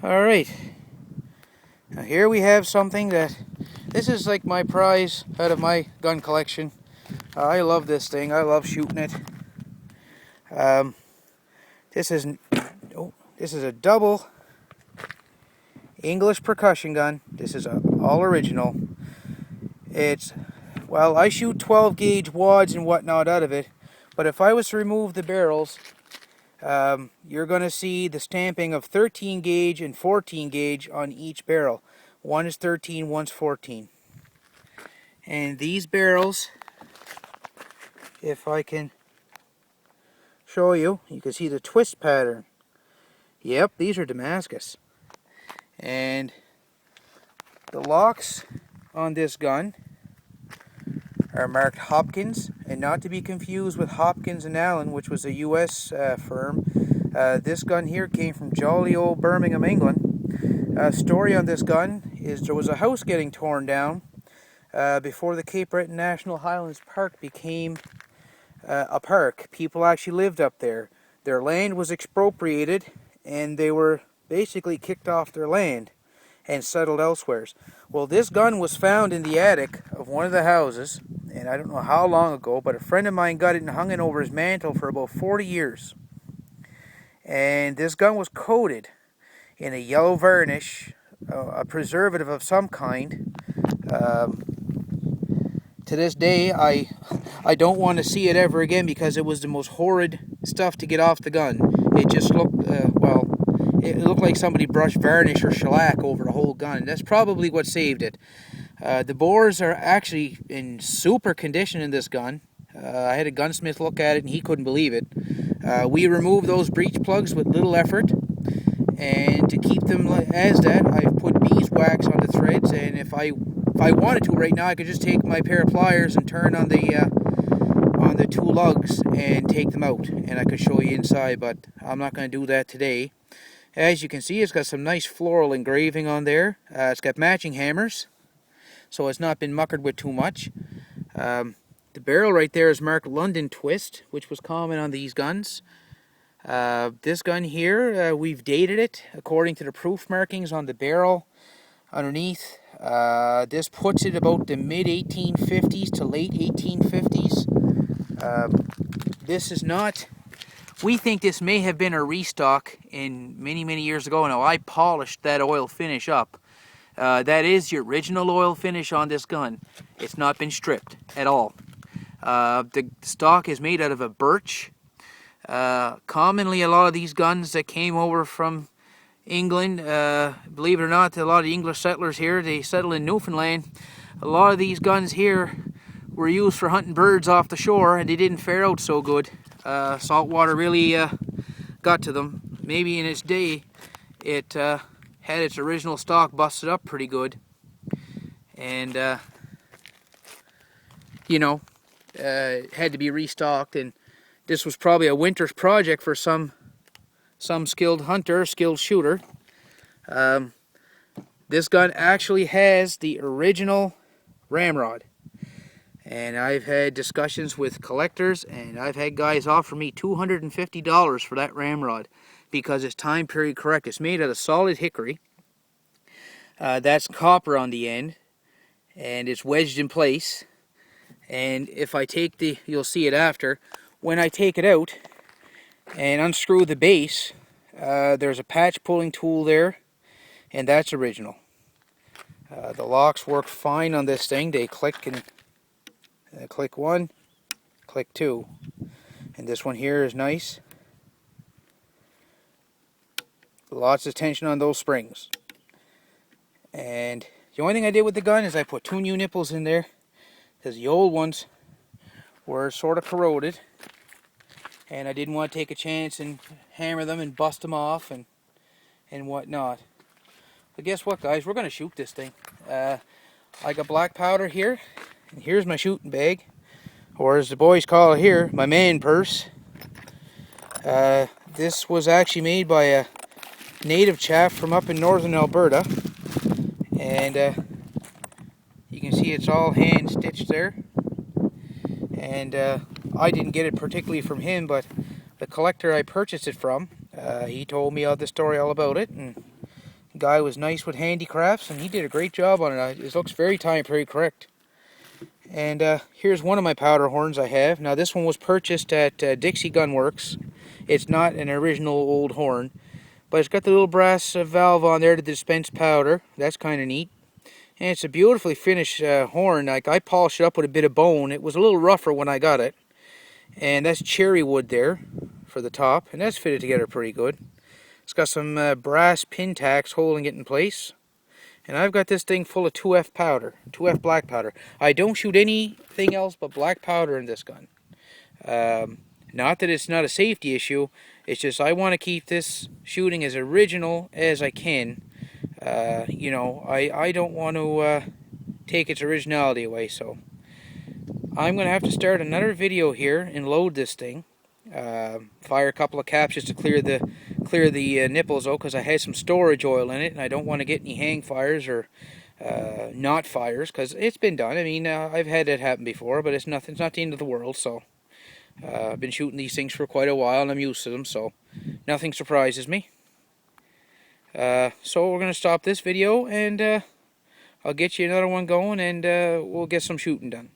Alright, now here we have something this is like my prize out of my gun collection. I love this thing, I love shooting it. This is a double English percussion gun. This is all original. Well, I shoot 12 gauge wads and whatnot out of it, but if I was to remove the barrels, you're going to see the stamping of 13 gauge and 14 gauge on each barrel. One is 13, one's 14. And these barrels, if I can show you, you can see the twist pattern. Yep, these are Damascus. And the locks on this gun are marked Hopkins, and not to be confused with Hopkins and Allen, which was a US firm. This gun here came from jolly old Birmingham, England. Story on this gun is there was a house getting torn down before the Cape Breton National Highlands Park became a park. People actually lived up there. Their land was expropriated, and they were basically kicked off their land and settled elsewhere. Well, this gun was found in the attic of one of the houses, and I don't know how long ago, but a friend of mine got it and hung it over his mantle for about 40 years. And this gun was coated in a yellow varnish, a preservative of some kind. To this day, I don't want to see it ever again because it was the most horrid stuff to get off the gun. It just looked, it looked like somebody brushed varnish or shellac over the whole gun. That's probably what saved it. The bores are actually in super condition in this gun. I had a gunsmith look at it and he couldn't believe it. We removed those breech plugs with little effort, and to keep them as that, I've put beeswax on the threads, and if I wanted to right now, I could just take my pair of pliers and turn on the two lugs and take them out, and I could show you inside, but I'm not going to do that today. As you can see, it's got some nice floral engraving on there. It's got matching hammers, so it's not been muckered with too much. The barrel right there is marked London Twist, which was common on these guns. This gun here, we've dated it according to the proof markings on the barrel underneath. This puts it about the mid-1850s to late 1850s. This is not... We think this may have been a restock in many years ago. Now, I polished that oil finish up. That is the original oil finish on this gun. It's not been stripped at all. The stock is made out of a birch. Commonly, a lot of these guns that came over from England, believe it or not, a lot of the English settlers here, they settled in Newfoundland. A lot of these guns here were used for hunting birds off the shore, and they didn't fare out so good. Salt water really got to them. Maybe in its day, it had its original stock busted up pretty good, and it had to be restocked. And this was probably a winter's project for some skilled hunter, skilled shooter. This gun actually has the original ramrod. And I've had discussions with collectors, and I've had guys offer me $250 for that ramrod because it's time period correct. It's made out of solid hickory. That's copper on the end, and it's wedged in place. And if I take you'll see it after, when I take it out and unscrew the base, there's a patch pulling tool there, and that's original. The locks work fine on this thing. They click and click one, click two, and this one here is nice. Lots of tension on those springs. And the only thing I did with the gun is I put 2 new nipples in there because the old ones were sort of corroded, and I didn't want to take a chance and hammer them and bust them off and whatnot. But guess what, guys? We're going to shoot this thing. I got black powder here, and here's my shooting bag, or as the boys call it here, my man purse. This was actually made by a native chap from up in northern Alberta, and you can see it's all hand stitched there. And I didn't get it particularly from him, but the collector I purchased it from, he told me the story all about it, and Guy was nice with handicrafts, and he did a great job on it. It looks very very correct. And here's one of my powder horns I have. Now this one was purchased at Dixie Gun Works. It's not an original old horn, but it's got the little brass valve on there to dispense powder. That's kind of neat. And it's a beautifully finished horn. Like, I polished it up with a bit of bone. It was a little rougher when I got it. And that's cherry wood there for the top, and that's fitted together pretty good. It's got some brass pin tacks holding it in place. And I've got this thing full of 2F powder, 2F black powder. I don't shoot anything else but black powder in this gun. Not that it's not a safety issue, it's just I want to keep this shooting as original as I can. You know, I don't want to take its originality away, so I'm going to have to start another video here and load this thing. Fire a couple of caps just to clear the nipples out, because I had some storage oil in it and I don't want to get any hang fires or not fires, because it's been done. I mean, I've had it happen before, but it's not the end of the world. So I've been shooting these things for quite a while and I'm used to them, so nothing surprises me. So we're going to stop this video, and I'll get you another one going, and we'll get some shooting done.